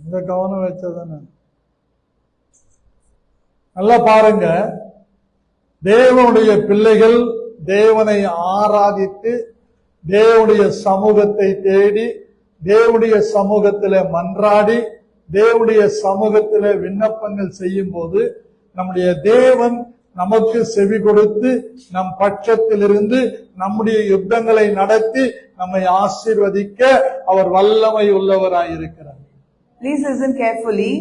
இந்த கவனம் வச்சதானே. நல்லா பாருங்க, தேவனுடைய பிள்ளைகள் தேவனை ஆராதித்து தேவனுடைய சமூகத்தை தேடி தேவனுடைய சமூகத்தில மன்றாடி தேவனுடைய சமூகத்தில விண்ணப்பங்கள் செய்யும் போது நம்முடைய தேவன் நமக்கு செவி கொடுத்து நம் பட்சத்திலிருந்து நம்முடைய யுத்தங்களை நடத்தி நம்மை ஆசீர்வதிக்க அவர் வல்லமை உள்ளவராயிருக்கிறார். Please listen carefully.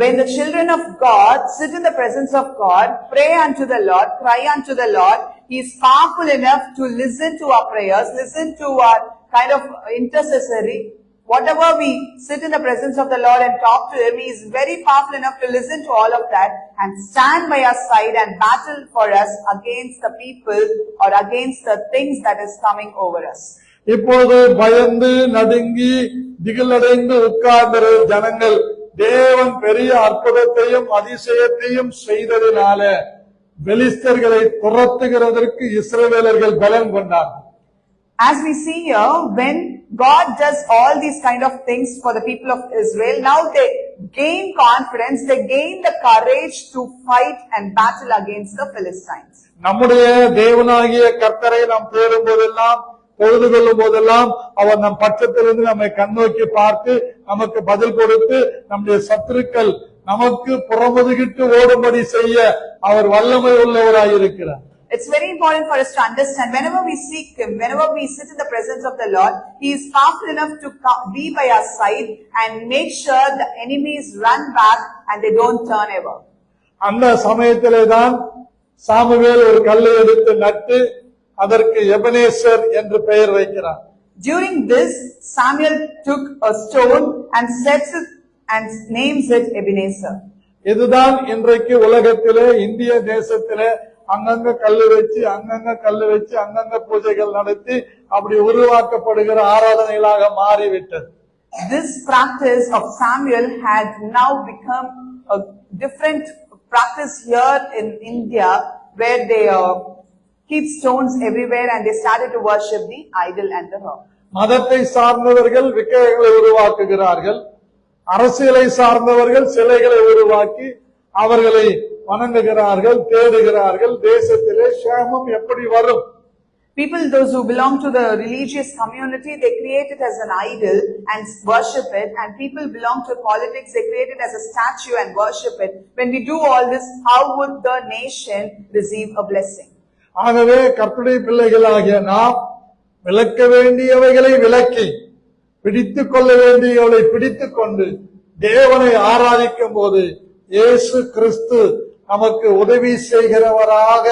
When the children of God sit in the presence of God, pray unto the Lord, cry unto the Lord, He is powerful enough to listen to our prayers, listen to our kind of intercessory. Whatever we sit in the presence of the Lord and talk to Him, He is very powerful enough to listen to all of that and stand by our side and battle for us against the people or against the things that is coming over us. இப்போது பயந்து நடுங்கி திகிலடைந்து உட்கார்ந்த ஜனங்கள் தேவன் பெரிய அற்புதத்தையும் அதிசயத்தையும் செய்ததினால பெலிஸ்தர்களை துரத்துகிறதற்கு இஸ்ரவேலர்கள் பலம் கொண்டார்கள். As we see here, when God does all these kind of things for the people of Israel, now they gain confidence, they gain the courage to fight and battle against the Philistines. நம்முடைய தேவனாகிய கர்த்தரை நாம் தேடும் போதெல்லாம் பொழுது கொள்ளும் போதெல்லாம் அவர் நம் பட்சத்திலிருந்து நம்மை கண்ணோக்கி பார்த்து நமக்கு பதில் கொடுத்து நம்முடைய சத்துருக்கள் நமக்கு புறமுதுகிட்டு ஓடும்படி செய்ய அவர் வல்லமை உள்ளவராயிருக்கிறார். It's very important for us to understand, whenever we seek Him, whenever we sit in the presence of the Lord, He is powerful enough to be by our side and make sure the enemies run back and they don't turn ever. அந்த சமயத்திலே தான் Samuel ஒரு கல்லை எடுத்து நட்டு அதற்கு எபனேசர் என்று பெயர் வைக்கிறார். During this, Samuel took a stone and sets it and names it Ebenezer. இதுதான் இன்றைக்கு உலகத்திலே இந்திய தேசத்திலே அங்கங்க கல்லு வச்சு அங்கங்க பூஜைகள் நடத்தி அப்படி உருவாக்கப்படுகிற ஆராதனைகளாக மாறிவிட்டது. This practice of Samuel had now become a different practice here in India, where they keep stones everywhere and they started to worship the idol and the rock. மதத்தை சார்ந்தவர்கள் விக்கிரகங்களை உருவாக்குகிறார்கள், அரசியலை சார்ந்தவர்கள் சிலைகளை உருவாக்கி அவர்களை வணங்குகிறார்கள், தேடுகிறார்கள். தேசத்திலே சேமம் எப்படி வரும்? People, those who belong to the religious community, they create it as an idol and worship it, and people belong to politics, they create it as a statue and worship it. When we do all this, how would the nation receive a blessing? ஆகவே கர்த்தருடைய பிள்ளைகளாகிய நாம் விலக்க வேண்டியவைகளை விலக்கி பிடித்துக் கொள்ள வேண்டியவளை பிடித்துக் கொண்டு தேவனை ஆராதிக்கும் போது இயேசு கிறிஸ்து நமக்கு உதவி செய்கிறவராக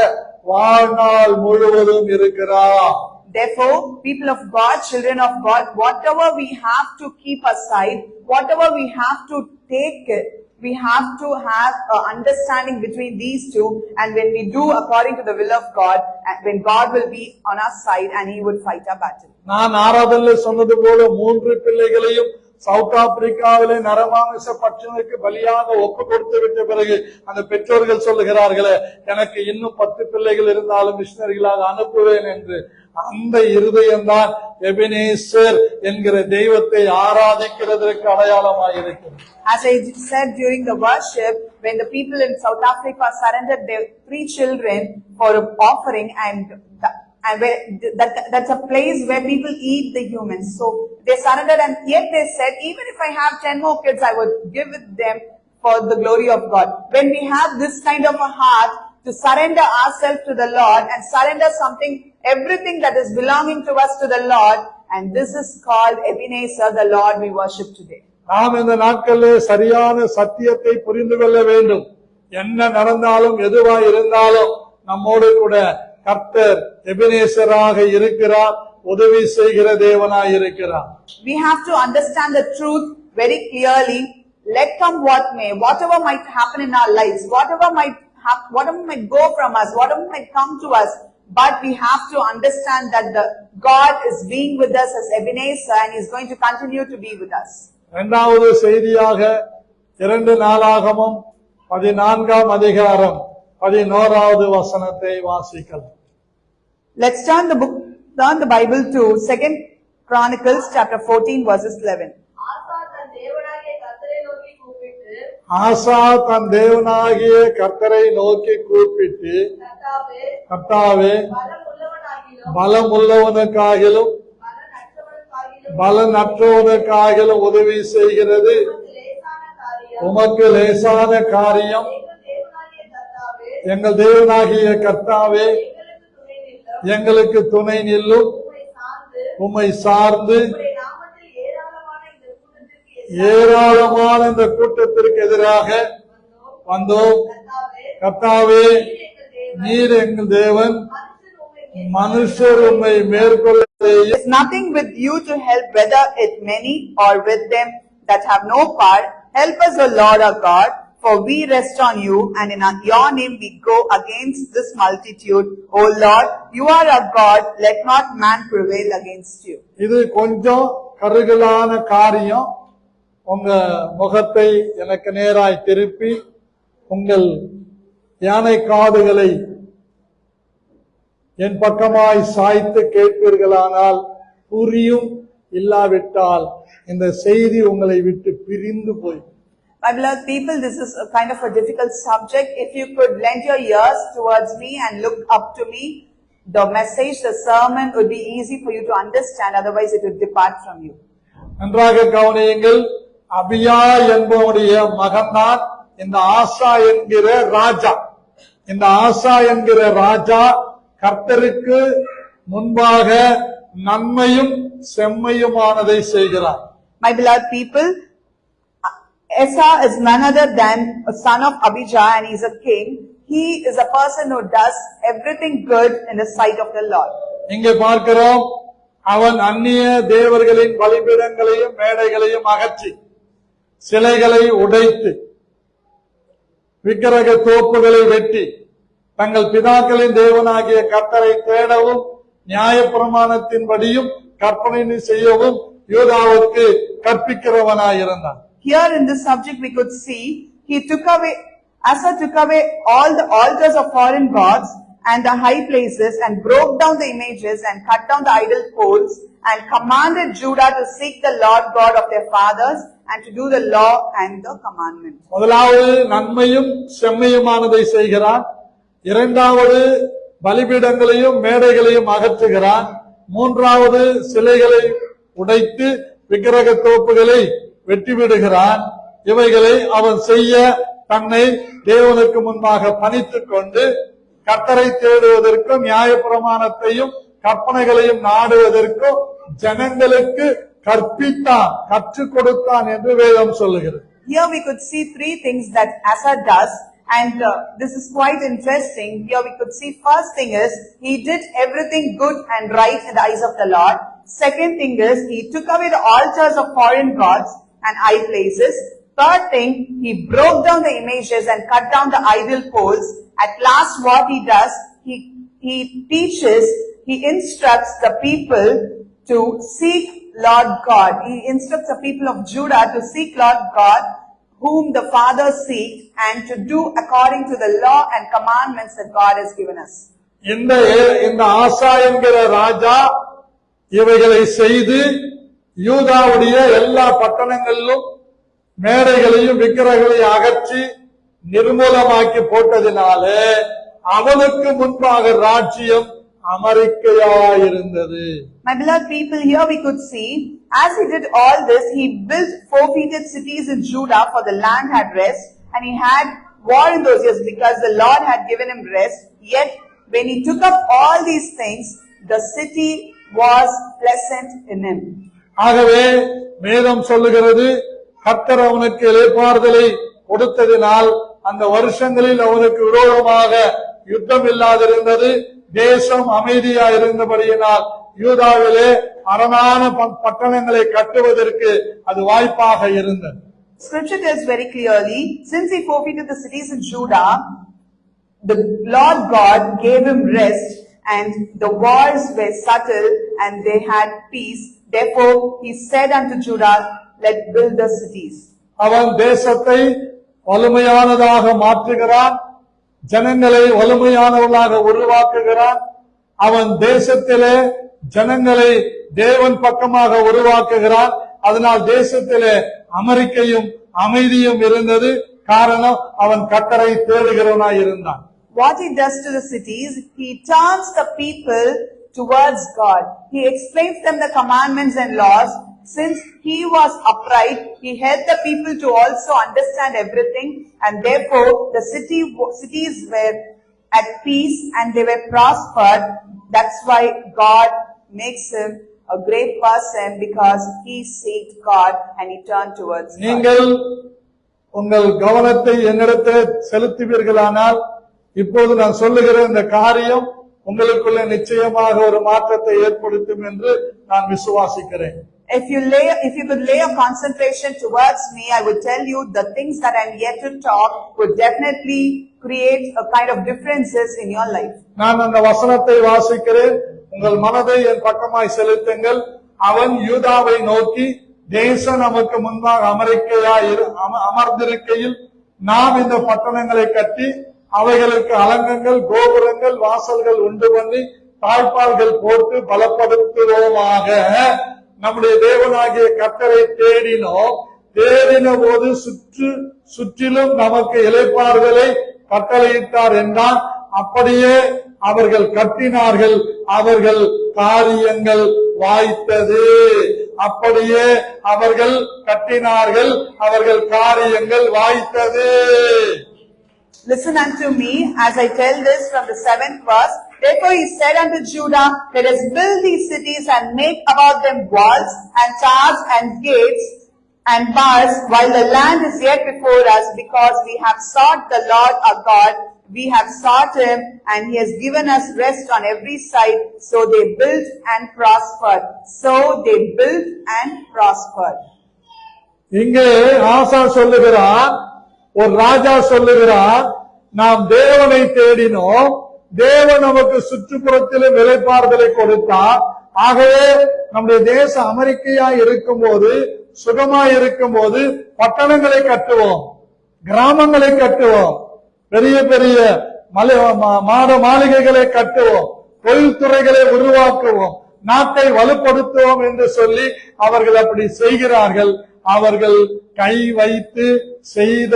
வாழ்நாள் முழுவதும் இருக்கிறார். Therefore, people of God, children of God, whatever we have to keep aside, whatever we have to take it, we have to have an understanding between these two, and when we do according to the will of God, and when God will be on our side and He would fight our battle. நான் ஆராதனையில் சொன்னது போல 3 பிள்ளைகளையும் south ஆப்பிரிக்காவிலே நரமாமிச பட்சனுக்கு பலியாக ஒப்பு கொடுத்து விட்ட பிறகு அந்த பெற்றோர்கள் சொல்லுகிறார்களே, எனக்கு இன்னும் 10 பிள்ளைகள் இருந்தாலும் மிஷனரிகளாக அனுப்புவேன் என்று. அந்த இருதயம்தான் எபெனேசர் என்கிற தெய்வத்தை ஆராதிக்கிறதற்கு அடையாளமாயிருக்கிறது. As I said during the worship, when the people in South Africa surrendered their 3 children for an offering, and that's a place where people eat the humans. So they surrendered, and yet they said, even if I have 10 more kids, I would give it them for the glory of God. When we have this kind of a heart to surrender ourselves to the Lord and surrender something, everything that is belonging to us to the Lord, and this is called Ebenezer, the Lord we worship today. நாம் இந்த நாட்களில் சரியான சத்தியத்தை புரிந்து கொள்ள வேண்டும். என்ன நடந்தாலும் எதுவா இருந்தாலும் நம்மோடு கூட கர்த்தர் எபெனேசராக இருக்கிறார், உதவி செய்கிற தேவனாய் இருக்கிறார். We have to understand the truth very clearly. Let come what may, whatever might happen in our lives, whatever might go from us, whatever might come to us, but we have to understand that the God is being with us as Ebenezer, and He is going to continue to be with us. இரண்டாவது செய்தியாக 2 நாளாகமம் 14ஆம் அதிகாரம் 11வது வசனத்தை வாசிக்கலாம். Let's turn the Bible to 2 Chronicles chapter 14 verses 11. ஆசா தன் தேவனாகிய கர்த்தரை நோக்கி கூப்பிட்டு, கர்த்தாவே பலமுள்ளவனுக்காகிலும் பலனற்றவனுக்காகிலும் உதவி செய்கிறது உமக்கு லேசான காரியம். எங்கள் தேவனாகிய கர்த்தாவே எங்களுக்கு துணை நில்லும். உம்மை சார்ந்து ஏராளமான இந்த கூட்டத்திற்கு எதிராக வந்தோம். கர்த்தாவே நீர் எங்கள் தேவன், மனுஷர் உம்மை மேற்கொள்ள. It's nothing with you to help, whether it many or with them that have no part. Help us, O Lord our God, for we rest on you, and in your name we go against this multitude. O Lord, you are our God, let not man prevail against you. இது கொஞ்சம் கருகலான காரியம். உங்க முகத்தை எனக்கு நேராய் திருப்பி உங்கள் யானை காதுகளை என் பக்கமாய் சாய்த்து கேட்பீர்களானால் புரியும். இல்லாவிட்டால் இந்த செய்தி உங்களை விட்டு பிரிந்து போய். My beloved people, this is a kind of a difficult subject. If you could lend your ears towards me and look up to me, the message, the sermon would be easy for you to understand. Otherwise, it would depart from you. நன்றாக கவனியுங்கள். அபியா என்பவனுடைய மகன்தான் இந்த ஆசா என்கிற ராஜா. இந்த ஆசா என்கிற ராஜா கர்த்தருக்கு முன்பாக நன்மையும் செம்மையுமானதை செய்கிறார். My beloved people, Asa is none other than a son of Abijah, and he is a king. He is a person who does everything good in the sight of the Lord. இங்கே பார்க்கிறோம், அவன் அந்நிய தேவர்களின் பலிபீடங்களையும் மேடைகளையும் அகற்றி சிலைகளை உடைத்து விக்கிரக தோப்புகளை வெட்டி தங்கள் பிதாக்களின் தேவனாகிய கர்த்தரை தேடவும் நியாயப்பிரமாணத்தின்படியும் கற்பனை செய்யவும் யூதாவுக்கு கற்பிக்கிறவனாயிருந்தான். Here in this subject we could see Asa took away all the altars of foreign gods and the high places, and broke down the images and cut down the idol poles, and commanded Judah to seek the Lord God of their fathers and to do the law and the commandment. முதலாவது நன்மையும் செம்மையுமானதை செய்கிறான். இரண்டாவது பலிபீடங்களையும் மேடைகளையும் அகற்றுகிறான். மூன்றாவது சிலைகளை உடைத்து விக்கிரக தோப்புகளை வெட்டிவிடுகிறான். இவைகளை அவன் செய்ய தன்னை தேவனுக்கு முன்பாக பணித்துக் கொண்டு கர்த்தரை தேடுவதற்கும் நியாயப்பிரமாணத்தையும் கற்பனைகளையும் நாடுவதற்கும் ஜனங்களுக்கு கற்பித்தான், கற்றுக் கொடுத்தான் என்று வேதம் சொல்லுகிறது. Here we could see three things that Asa does, and this is quite interesting. Here we could see first thing is he did everything good and right in the eyes of the Lord. Second thing is he took away the altars of foreign gods and high places. Third thing, he broke down the images and cut down the idol poles. At last what he does, he teaches, he instructs the people to seek Lord God. He instructs the people of Judah to seek Lord God, whom the fathers seek, and to do according to the law and commandments that God has given us. இந்த ஆசா என்கிற ராஜா இவைகளை செய்து யூதாவுடைய எல்லா பட்டணங்களிலும் மேடைகளையும் விக்கிரகங்களையும் அகற்றி நிர்மூலமாக்கி போட்டதினாலே அவனுக்கு முன்பாக ராஜ்யம் அமெரிக்கையாயிருந்தது. My beloved people, here we could see, as he did all this, he built fortified cities in Judah, for the land had rest, and he had war in those years because the Lord had given him rest. Yet, when he took up all these things, the city was pleasant in him. ஆகவே வேதம் சொல்லுகிறது, கர்த்தர் அவனுக்கு இளைப்பாறுதலை கொடுத்ததினால் அந்த வருஷங்களில் அவனுக்கு விரோதமாக யுத்தம் இல்லாதிருந்தது. தேசம் அமைதியா இருந்தபடியினால் யூதாவிலே அரணான பட்டணங்களை கட்டுவதற்கு அது வாய்ப்பாக இருந்தது. Scripture tells very clearly, since he forfeited the cities in Judah, the Lord God gave him rest, and the wars were settled and they had peace. Therefore he said unto Judah, let build the cities. அவன் தேசத்தை வலிமையானதாக மாற்றுகிறான், ஜனங்களை வலிமையானவர்களாக உருவாக்குகிறான். அவன் தேசத்திலே ஜனங்களை தேவன் பக்கமாக உருவாக்குகிறான். அதனால் தேசத்திலே அமெரிக்கையும் அமைதியும் இருந்தது. காரணம் அவன் கர்த்தரை தேடுகிறவனாய் இருந்தான். What he does to the cities, he turns the people towards God. He explains them the commandments and laws. Since he was upright, he helped the people to also understand everything, and therefore the cities were at peace and they were prospered. That's why God makes him a great person, because he sought God and he turned towards God. நீங்கள் உங்கள் கவனத்தை என்னிடத்தில் செலுத்துவீர்களானால் இப்போது நான் சொல்லுகிற இந்த காரியம் உங்களுக்குள்ள நிச்சயமாக ஒரு மாற்றத்தை ஏற்படுத்தும் என்று நான் விசுவாசிக்கிறேன். If you could lay a concentration towards me, I would tell you the things that I'm yet to talk would definitely create a kind of differences in your life. நான் அந்த வசனத்தை வாசிக்கிறேன். உங்கள் மனதை என் பக்கமாய் செலுத்துங்கள். அவன் யூதாவை நோக்கி, தேசம் நமக்கு முன்பாக அமர்ந்திருக்கையில் நாம் இந்த பட்டணங்களை கட்டி அவைகளுக்கு அலங்கங்கள், கோபுரங்கள், வாசல்கள் உண்டு பண்ணி தாழ்பால்கள் போட்டு பலப்படுத்துவோமாக. நம்முடைய தேவனாகிய கர்த்தரை தேடினோம். தேடின போது சுற்றிலும் நமக்கு இளைப்பாறுதலை கட்டளையிட்டார் என்றால், அப்படியே அவர்கள் கட்டினார்கள், அவர்கள் காரியங்கள் வாய்த்தது. அப்படியே அவர்கள் கட்டினார்கள், அவர்கள் காரியங்கள் வாய்த்தது. Listen unto me as I tell this from the 7th verse. Therefore he said unto Judah, let us build these cities and make about them walls and towers and gates and bars, while the land is yet before us, because we have sought the Lord our God. We have sought him, and he has given us rest on every side. So they built and prospered. So they built and prospered. இங்கே ஆசா சொல்லுகிறார், ஒரு ராஜா சொல்லுகிறார், நாம் தேவனை தேடினோம், தேவன் நமக்கு சுற்றுப்புறத்திலும் இளைப்பாறுதலை கொடுத்தார். ஆகவே நம்முடைய தேசம் அமெரிக்கையா இருக்கும் போது, சுகமாய் இருக்கும் போது பட்டணங்களை கட்டுவோம், கிராமங்களை கட்டுவோம், பெரிய பெரிய மாட மாளிகைகளை கட்டுவோம், தொழில்துறைகளை உருவாக்குவோம், நாட்டை வலுப்படுத்துவோம் என்று சொல்லி அவர்கள் அப்படி செய்கிறார்கள். அவர்கள் கை வைத்து செய்த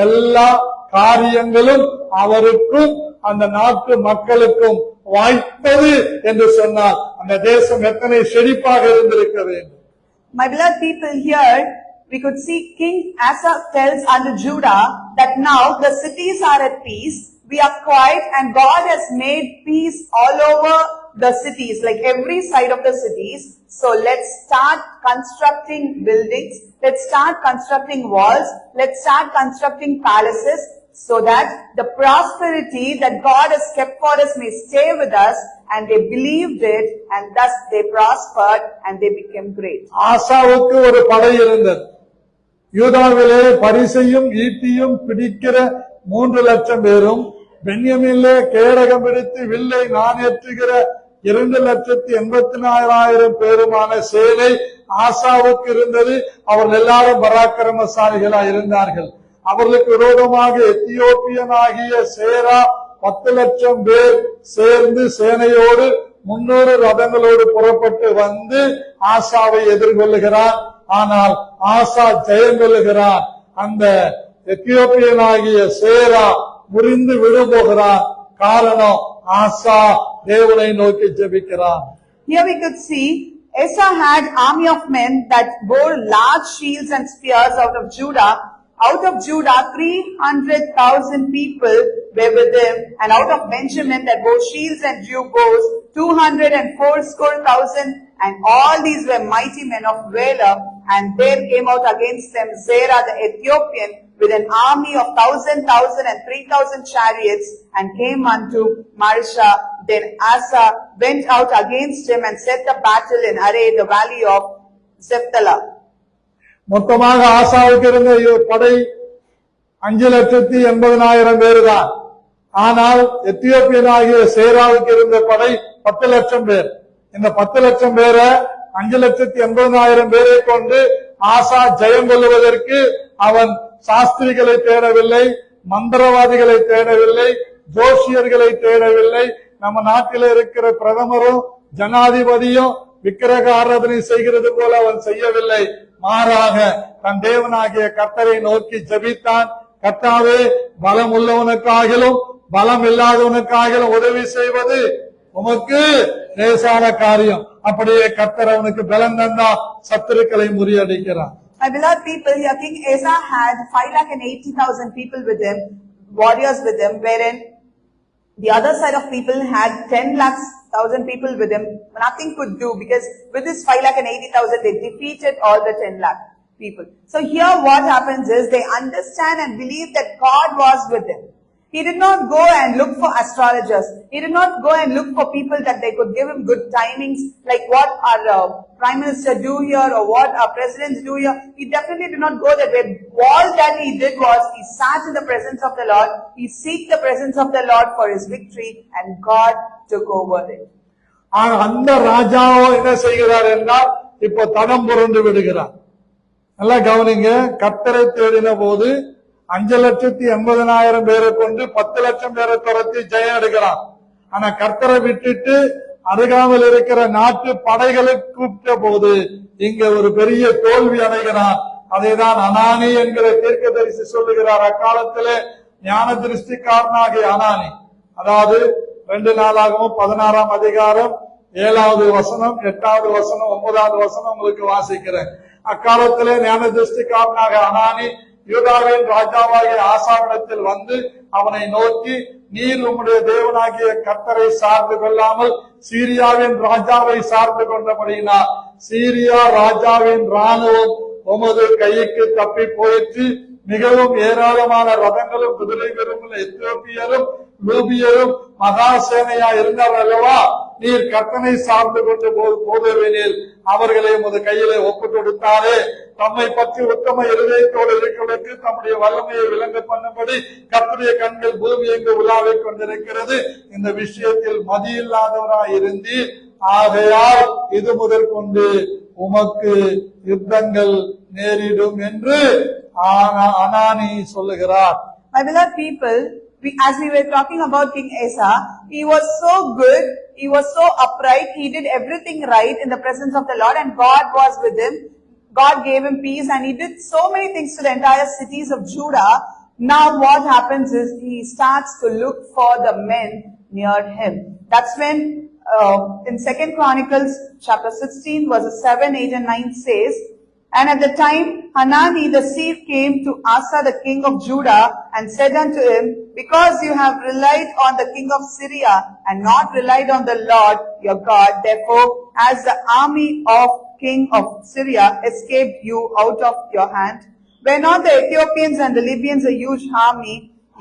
எல்லா காரியங்களும் அவருக்கும் அந்த நாட்டு மக்களுக்கும் வாய்த்தது என்று சொன்னால் அந்த தேசம் எத்தனை செழிப்பாக இருந்திருக்க வேண்டும். My beloved people, here we could see King Asa tells unto Judah that now the cities are at peace, we are quiet, and God has made peace all over the cities, like every side of the cities. So let's start constructing buildings, let's start constructing walls, let's start constructing palaces, so that the prosperity that God has kept for us may stay with us. And they believed it, and thus they prospered and they became great. ஆசாவுக்கு ஒரு படை இருந்தது. யூதாவிலே பரிசையும் ஈட்டியும் பிடிக்கிற 3,00,000 பேரும், பென்யமீனிலே கேடகம் பிடித்து வில்லை நாணேற்றுகிற 2,84,000 பேருமான சேனை ஆசாவுக்கு இருந்தது. அவர்கள் எல்லாரும் பராக்கிரமசாலிகளாய் இருந்தார்கள். அவர்களுக்கு விரோதமாக எத்தியோப்பியனாகிய சேரா 10,00,000 பேர் சேர்ந்து சேனையோடு 300 ரதங்களோடு புறப்பட்டு வந்து ஆசாவை எதிர்கொள்ளுகிறார். ஆனால் ஆசா ஜெயம் கொள்ளுகிறார். அந்த எத்தியோப்பியனாகிய சேரா முறிந்து விழும்போகிறார். காரணம், ஆசா தேவனை நோக்கி ஜெபிக்கிறார். Here we could see Asa had army of men that bore large shields and spears out of Judah. Out of Judah 300,000 people were with him, and out of Benjamin that bore shields and drew bows 240,000, and all these were mighty men of valor. And there came out against them Zerah the Ethiopian with an army of 1,000 and 3,000 chariots, and came unto Marsha. Then Asa went out against him and set the battle in array the valley of Zephthalah. மொத்தமாக ஆசாவுக்கு இருந்த படை 5,80,000 பேர் தான். ஆனால் எத்தியோப்பியனாகிய சேராவுக்கு இருந்த படை 10,00,000 பேர். இந்த 10,00,000 பேரை 5,80,000 பேரை கொண்டு ஆசா ஜெயம் கொள்வதற்கு அவன் சாஸ்திரிகளை தேடவில்லை, மந்திரவாதிகளை தேடவில்லை, ஜோசியர்களை தேடவில்லை. நம்ம நாட்டில் இருக்கிற பிரதமரும் ஜனாதிபதியும் விக்கிரக ஆராதனை செய்கிறது போல அவன் செய்யவில்லை. மாறாக தன் தேவனாகிய கர்த்தரை நோக்கி ஜெபித்தான். கர்த்தாவே பலம் உள்ளவனுக்காகிலும் பலம் இல்லாதவனுக்காகிலும் உதவி செய்வது உமக்கு லேசான காரியம். அப்படியே கர்த்தர் அவனுக்கு பலம் தந்தா சத்துருக்களை முறியடிக்கிறார். My beloved people, here King Asa had 5,80,000 people with him, warriors with him, wherein the other side of people had 10,00,000 people with him. Nothing could do, because with this 5,80,000 they defeated all the 10 lakh people. So here what happens is they understand and believe that God was with him. He did not go and look for astrologers. He did not go and look for people that they could give him good timings, like what our Prime Minister do here or what our presidents do here. He definitely did not go that way. All that he did was he sat in the presence of the Lord. He seeked the presence of the Lord for his victory, and God took over it. அந்த ராஜாவோ என்ன செய்கிறார் என்றால் இப்போ தடம் புரண்டு விடுகிறார். நல்லா கவனிங்க, கர்த்தரை தேடின போது 5,80,000 பேரை கொண்டு 10 லட்சம் பேரை துரத்தி ஜெயம் எடுக்கிறான். ஆனா கர்த்தரை விட்டுட்டு அருகாமல் இருக்கிற நாட்டு படைகளை கூப்பிட்ட போது இங்க ஒரு பெரிய தோல்வி அடைகிறான். அதைதான் அனானி என்கிற தீர்க்கதரிசி சொல்லுகிறார். அக்காலத்திலே ஞான திருஷ்டிக்காரனாகிய அனானி, அதாவது 2 நாளாகவும் 16ஆம் அதிகாரம் 7வது வசனம் 8வது வசனம் 9வது வசனம் உங்களுக்கு வாசிக்கிறேன். அக்காலத்திலே ஞான திருஷ்டிக்காரனாக அனானி யூதாவின் ராஜாவாகிய ஆசாவிடத்தில் வந்து அவனை நோக்கி, நீர் உம்முடைய தேவனாகிய கர்த்தரை சார்ந்து கொள்ளாமல் சீரியாவின் ராஜாவை சார்ந்து கொண்டபடியினால் சீரியா ராஜாவின் ராணுவம் உமது கைக்கு தப்பி போயிற்று. மிகவும் ஏராளமான ரதங்களும் குதிரைகளும் எத்தியோப்பியரும் லூபியரும் மகாசேனையா இருந்தார் அல்லவா? நீர் கர்த்தனை சார்ந்து கொண்டு போதவேனில் அவர்களை உமது கையிலே ஒப்பு கொடுத்தாரே. தம்மை பற்றி உத்தம இருதயத்தோடு இருக்கிறவர்களுக்கு தம்முடைய வல்லமையை விளங்க பண்ணும்படி கர்த்தருடைய கண்கள் பூமி எங்கு உலாவிக் கொண்டிருக்கிறது. இந்த விஷயத்தில் மதியில்லாதவராய் இருந்தீர். ஆகையால் இது முதற்கொண்டு உமக்கு யுத்தங்கள் நேரிடும் என்று அனானி சொல்லுகிறார். My beloved people, as we were talking about King Asa, he was so good, he was so upright, he did everything right in the presence of the Lord, and God was with him. God gave him peace, and he did so many things to the entire cities of Judah. Now what happens is he starts to look for the men near him. That's when in 2nd Chronicles chapter 16 verses 7, 8 and 9 says, and at the time Hanani the seer came to Asa the king of Judah and said unto him, because you have relied on the king of Syria and not relied on the Lord your God, therefore as the army of king of Syria escaped you out of your hand, were not the Ethiopians and the Libyans a huge army?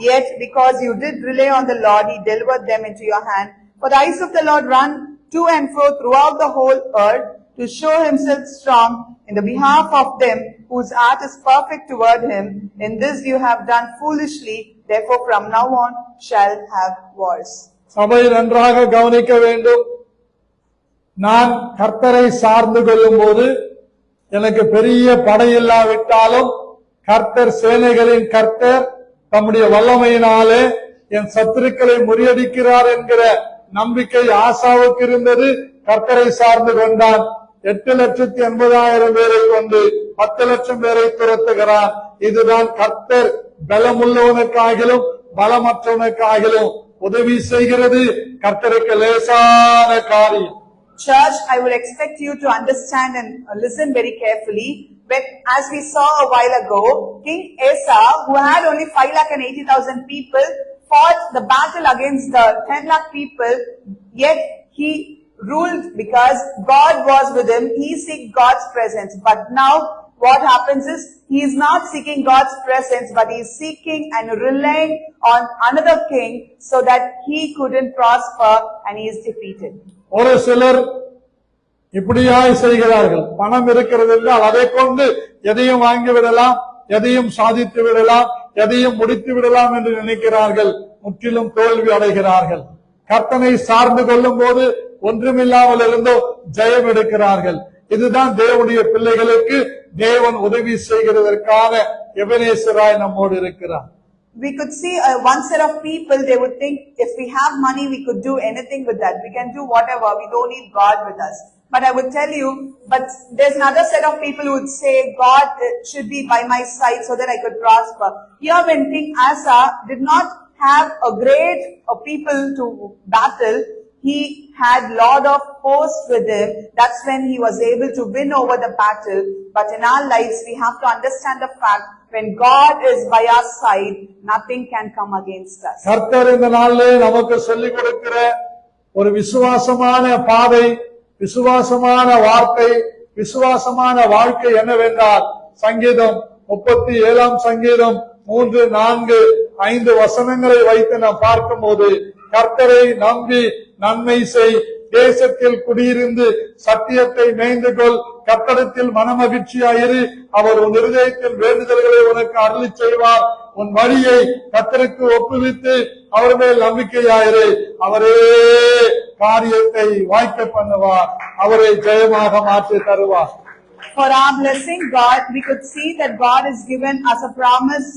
Yet because you did rely on the Lord, he delivered them into your hand. For the eyes of the Lord run to and fro throughout the whole earth to show himself strong in the behalf of them whose heart is perfect toward him. In this you have done foolishly, therefore from now on shall have wars. சபை நன்றாக கவனிக்க வேண்டும். நான் கர்த்தரை சார்ந்து கொள்ளும் போது எனக்கு பெரிய படையில்லாவிட்டாலும் கர்த்தர் சேனைகளின் கர்த்தர் தம்முடைய வல்லமையினாலே என் சத்துருக்களை முறியடிக்கிறார் என்கிற நம்பிக்கை ஆசாவுக்கு இருந்தது. கர்த்தரை சார்ந்து கொண்டான். 8,80,000 பேரை கொண்டு 10 லட்சம் பேரை துரத்துகிறான். இதுதான் கர்த்தர் பலமுள்ளவனுக்காகிலும் பலமற்றவனுக்காகிலும் உதவி செய்கிறது. கர்த்தருக்கு லேசான காரியம். Church, I would expect you to understand and listen very carefully. But as we saw a while ago, King Asa, who had only 5,80,000 people, fought the battle against the 10 lakh people, yet he ruled because God was with him. He seeked God's presence. But now what happens is he is not seeking God's presence, but he is seeking and relying on another king so that he couldn't prosper, and he is defeated. ஒரு சிலர் இப்படியாய் செய்கிறார்கள். பணம் இருக்கிறது என்றால் அதை கொண்டு எதையும் வாங்கி விடலாம், எதையும் சாதித்து விடலாம், எதையும் முடித்து விடலாம் என்று நினைக்கிறார்கள். முற்றிலும் தோல்வி அடைகிறார்கள். கர்த்தனை சார்ந்து கொள்ளும் போது ஒன்றுமில்லாமல் இருந்தோ ஜெயம் எடுக்கிறார்கள். இதுதான் தேவனுடைய பிள்ளைகளுக்கு தேவன் உதவி செய்கிறதற்கான எபனேசராய் நம்மோடு இருக்கிறார். We could see one set of people, they would think if we have money, we could do anything with that. We can do whatever. We don't need God with us. But I would tell you, but there's another set of people who would say God should be by my side so that I could prosper. Here when King Asa did not have a great people to battle, he had Lord of hosts with him. That's when he was able to win over the battle. But in our lives, we have to understand the fact, when God is by our side, nothing can come against us. கர்த்தர் இந்த நாளிலே நமக்கு சொல்லிக் கொடுக்கிற ஒரு விசுவாசமான பாதை, விசுவாசமான வார்த்தை, விசுவாசமான வாழ்க்கை என்னவென்றால், சங்கீதம் 37 சங்கீதம் 3, 4, 5 வசனங்களை வைத்து நாம் பார்க்கும்போது, கர்த்தரை நம்பி நன்மை செய், தேசத்தில் குடியிருந்து சத்தியத்தை மேய்ந்து கொள், கர்த்தரிடத்தில் மனமகிழ்ச்சியாயிரு, அவர் உன் இருதயத்தில் வேண்டுதல்களை உனக்கு அருளி செய்வார், உன் வழியை கர்த்தருக்கு ஒப்புவித்து அவர் மேல் நம்பிக்கையாயிரு, அவரே காரியத்தை வாய்க்க பண்ணுவார், அவரை ஜெயமாக மாற்றி தருவார். For our blessing, God, we could see that God has given us a promise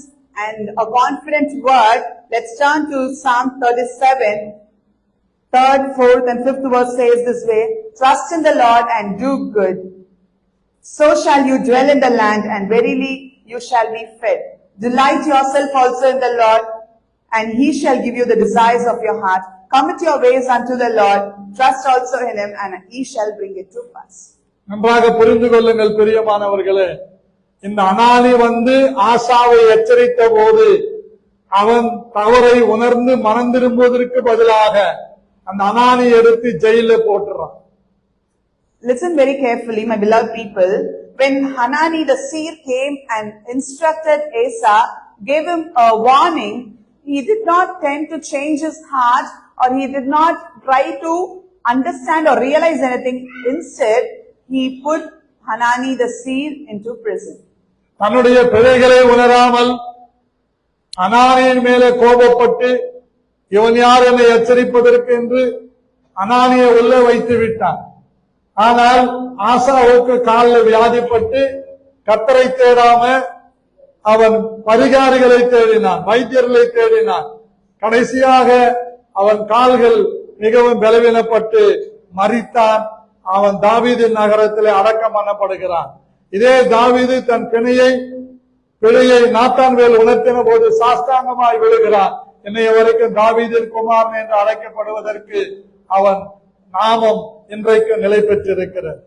and a confident word. Let's turn to Psalm 37. 3rd, 4th and 5th verse says this way, trust in the Lord and do good. So shall you dwell in the land, and verily you shall be fed. Delight yourself also in the Lord, and he shall give you the desires of your heart. Commit your ways unto the Lord, trust also in him, and he shall bring it to pass. நன்றாக புரிந்து கொள்ளுங்கள் பிரியமானவர்களே, இந்த அனானி ஆசாவை எச்சரித்த போது அவன் தவறை உணர்ந்து மனம் திரும்புவதற்கு பதிலாக அந்த அனானி எடுத்து ஜெயில போட்டுறான். Listen very carefully, my beloved people. When Hanani the seer came and instructed Asa, gave him a warning, he did not tend to change his heart, or he did not try to understand or realize anything. Instead, he put Hanani the seer into prison. தன்னுடைய பிழைகளை உணராமல் அனானியின் மேலே கோபப்பட்டு, இவன் யார் என்னை எச்சரிப்பதற்கு என்று அனானியை உள்ளே வைத்து விட்டான். ஆனால் ஆசாவுக்கு காலில் வியாதிப்பட்டு கர்த்தரை தேடாம அவன் பரிகாரிகளை தேடினான், வைத்தியர்களை தேடினான். கடைசியாக அவன் கால்கள் மிகவும் பலவீனப்பட்டு மரித்தான். அவன் தாவீதின் நகரத்திலே அடக்கம் பண்ணப்படுகிறான். இதே தாவீது தன் பிழையை நாத்தான் மேல் உணர்த்தின போது சாஷ்டாங்கமாய் விழுகிறான். இன்னைய வரைக்கும் தாவீதின் குமாரன் என்று அழைக்கப்படுவதற்கு அவன் நாமம் இன்றைக்கு நிலை பெற்றிருக்கிறது.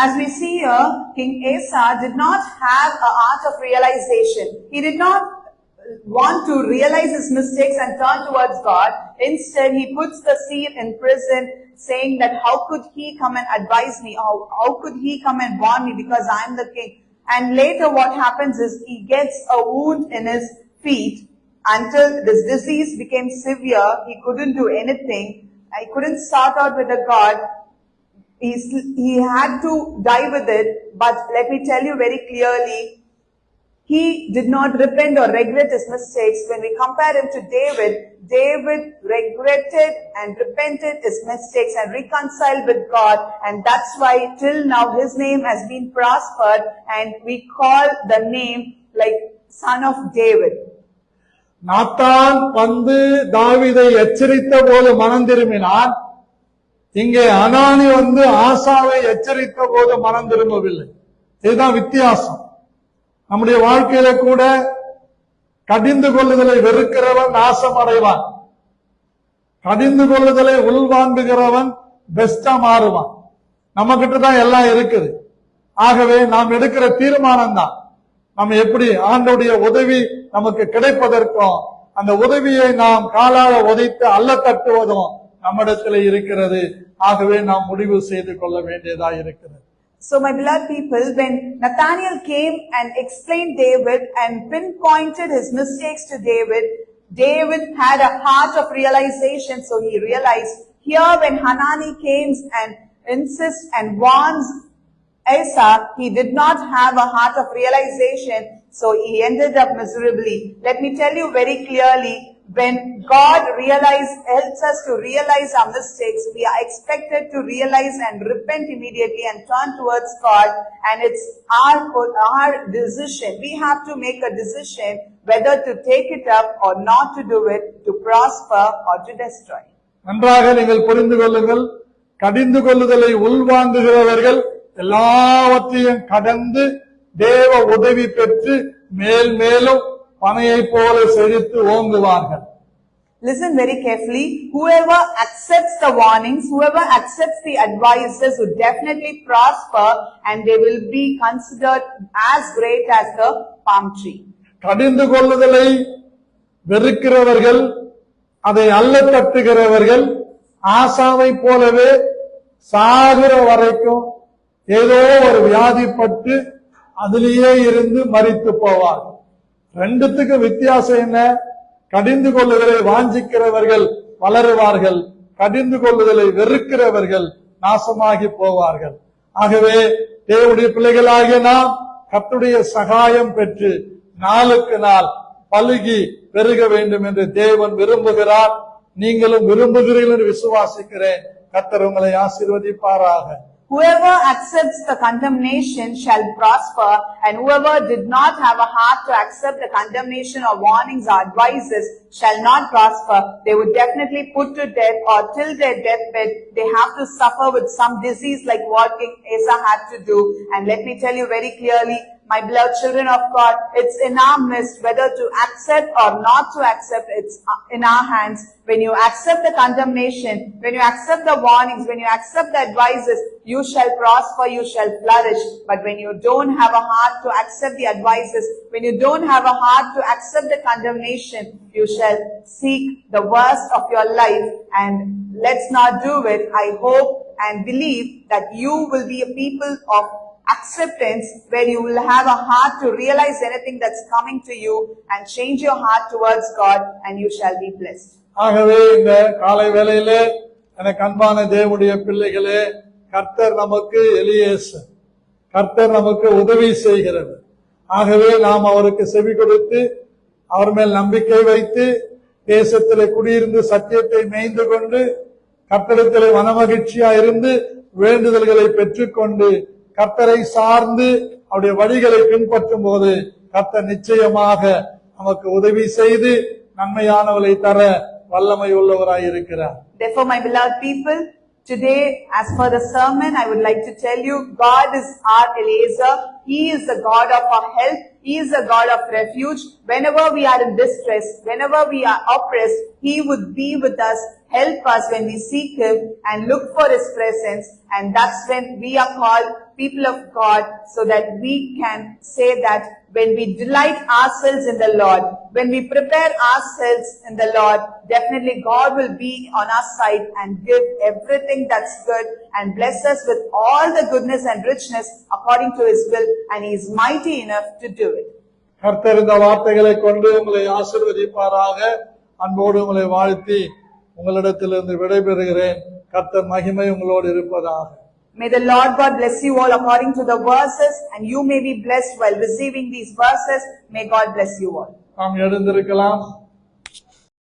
As we see here, King Asa did not have a heart of realization. He did not want to realize his mistakes and turn towards God. Instead, he puts the seer in prison, saying that how could he come and advise me? How could he come and warn me, because I am the king? And later what happens is he gets a wound in his feet until this disease became severe. He couldn't do anything. He couldn't start out with a God. He had to die with it. But let me tell you very clearly, he did not repent or regret his mistakes. When we compare him to David, David regretted and repented his mistakes and reconciled with God. And that's why till now his name has been prospered, and we call the name like son of David. Nathan தாவீதை எச்சரித்த போது மனம் திரும்பினான். இங்கே அனானி ஆசாவை எச்சரித்த போது மனம் திரும்பவில்லை. இதுதான் வித்தியாசம். நம்முடைய வாழ்க்கையில கூட கடிந்து கொள்ளுதலை வெறுக்கிறவன் நாசம் அடைவான், கடிந்து கொள்ளுதலை உள்வாங்குகிறவன் பெஸ்டா மாறுவான். நம்ம கிட்டதான் எல்லாம் இருக்குது. ஆகவே நாம் எடுக்கிற தீர்மானம் தான் நம்ம எப்படி ஆண்டவருடைய உதவி நமக்கு கிடைப்பதற்கும், அந்த உதவியை நாம் காலால உதைத்து அல்ல தட்டுவதும் நம்மிடத்தில் இருக்கிறது. ஆகவே நாம் முடிவு செய்து கொள்ள வேண்டியதா இருக்கிறது. So my beloved people, when Nathaniel came and explained David and pinpointed his mistakes to David, David had a heart of realization. So he realized here when Hanani came and insists and warns Asa, he did not have a heart of realization. So he ended up miserably. Let me tell you very clearly, when God helps us to realize our mistakes, we are expected to realize and repent immediately and turn towards God. And it's our decision. We have to make a decision whether to take it up or not to do it, to prosper or to destroy. நன்றாக நீங்கள் புரிந்து கொள்ளுங்கள். கடிந்து கொள்ளுதலை உள்வாங்குகிறவர்கள் எல்லாவற்றையும் கடந்து தேவ உதவி பெற்று மேல் மேலும் பனையை போல செழித்து ஓங்குவார்கள். Listen very carefully. Whoever accepts the warnings, whoever accepts the advices will definitely prosper and they will be considered as great as the palm tree. கடிந்து கொள்ளுதலை வெறுக்கிறவர்கள், அதை அல்ல தட்டுகிறவர்கள் ஆசாவை போலவே சாகுற வரைக்கும் ஏதோ ஒரு வியாதிப்பட்டு அதிலேயே இருந்து மரித்து போவார்கள். ரெண்டுத்துக்கு வித்தியாசம் என்ன? கடிந்து கொள்ளுதலை வாஞ்சிக்கிறவர்கள் வளருவார்கள், கடிந்து கொள்ளுதலை வெறுக்கிறவர்கள் நாசமாகி போவார்கள். ஆகவே தேவனுடைய பிள்ளைகளாகிய நாம் கர்த்தருடைய சகாயம் பெற்று நாளுக்கு நாள் பலுகி பெருக வேண்டும் என்று தேவன் விரும்புகிறார். நீங்களும் விரும்புகிறீர்கள் என்று விசுவாசிக்கிறேன். கர்த்தர் உங்களை ஆசீர்வதிப்பாராக. Whoever accepts the condemnation shall prosper, and whoever did not have a heart to accept the condemnation or warnings or advices shall not prosper. They would definitely put to death, or till their deathbed they have to suffer with some disease like what King Asa had to do. And let me tell you very clearly, my beloved children of God, it's in our midst whether to accept or not to accept. It's in our hands. When you accept the condemnation, when you accept the warnings, when you accept the advices, you shall prosper, you shall flourish. But when you don't have a heart to accept the advices, when you don't have a heart to accept the condemnation, you shall seek the worst of your life. And let's not do it. I hope and believe that you will be a people of acceptance, where you will have a heart to realize anything that's coming to you and change your heart towards God, and you shall be blessed. ஆகவே இந்த காலை வேளையிலே எனக்கு அன்பான தேவனுடைய பிள்ளைகளே, கர்த்தர் நமக்கு எலியேசர், கர்த்தர் நமக்கு உதவி செய்கிறது. ஆகவே நாம் அவருக்கு செவி கொடுத்து அவர் மேல் நம்பிக்கை வைத்து தேசத்திலே குடியிருந்து சத்தியத்தை மேய்ந்து கொண்டு கர்த்தரிடத்திலே மனமகிழ்ச்சியா இருந்து வேண்டுதல்களை பெற்றுக்கொண்டு கர்த்தரை சார்ந்து அவருடைய வழிகளை பின்பற்றும் போது கர்த்தர் நிச்சயமாக நமக்கு உதவி செய்து நன்மையானவளை தர வல்லமை உள்ளவராய் இருக்கிறார். Therefore, my beloved people, today, as for the sermon, I would like to tell you, God is our Eliezer. He is the God of our help. He is the God of refuge. Whenever we are in distress, whenever we are oppressed, He would be with us, help us when we seek Him and look for His presence. And that's when we are called people of God, so that we can say that when we delight ourselves in the Lord, when we prepare ourselves in the Lord, definitely God will be on our side and give everything that's good and bless us with all the goodness and richness according to His will, and He is mighty enough to do it. கர்த்தர் இந்த வார்த்தைகளை கொண்டு உங்களை ஆசீர்வதிப்பாராக. அன்போடு உங்களை வாழ்த்தி உங்களிடத்திலிருந்து விடைபெறுகிறேன். கர்த்தர் மகிமை உங்களோடு இருப்பதாக. May the Lord God bless you all according to the verses, and you may be blessed while receiving these verses. May God bless you all. நாம் எழுந்திருக்கலாம்.